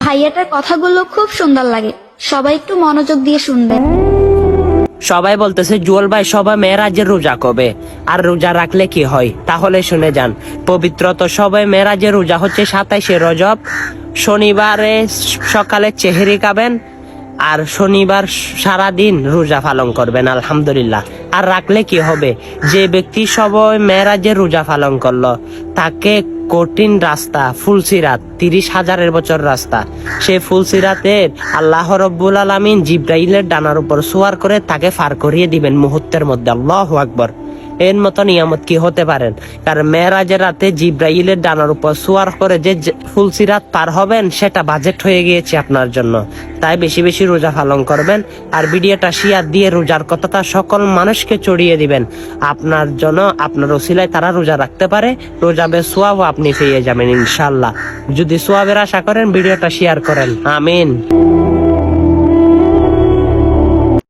ভাইয়াটার কথাগুলো খুব সুন্দর লাগে, সবাই একটু মনোযোগ দিয়ে শুনবেন। সবাই বলতেছে জুয়েল ভাই সবাই মেরাজের রোজা কবে, আর রোজা রাখলে কি হয়? তাহলে শুনে যান। পবিত্র তো সবাই মেরাজের রোজা হচ্ছে 27শে রজব। শনিবারে সকালে চেহারি খাবেন, আর শনিবার সারাদিন রোজা পালন করবেন আলহামদুলিল্লাহ। আর রাখলে কি হবে? যে ব্যক্তি সবাই মেরাজের রোজা পালন করলো, তাকে কঠিন রাস্তা ফুলসিরাত 30,000 বছর রাস্তা, সে ফুলসিরাতের আল্লাহ রব্বুল আলামিন জিব্রাইলের ডানার উপর সোয়ার করে তাকে পার করিয়ে দিবেন মুহূর্তের মধ্যে। আল্লাহু আকবার। এর মতো নিয়ামত কি হতে পারেন? কারণ মেরাজের রাতে জিব্রাইলের ডানার উপর সোয়ার করে যে ফুলসিরাত পার হবেন, সেটা বাজেট হয়ে গিয়েছে আপনার জন্য। তাই বেশি বেশি রোজা পালন করবেন, আর ভিডিওটা শেয়ার দিয়ে রোজার কথাটা সকল মানুষকে ছড়িয়ে দিবেন। আপনার জন্য, আপনার ওসিলায় তারা রোজা রাখতে পারে, রোজাবের সোয়াবও আপনি পেয়ে যাবেন ইনশাল্লাহ। যদি সোয়াবের আশা করেন ভিডিওটা শেয়ার করেন। আমিন।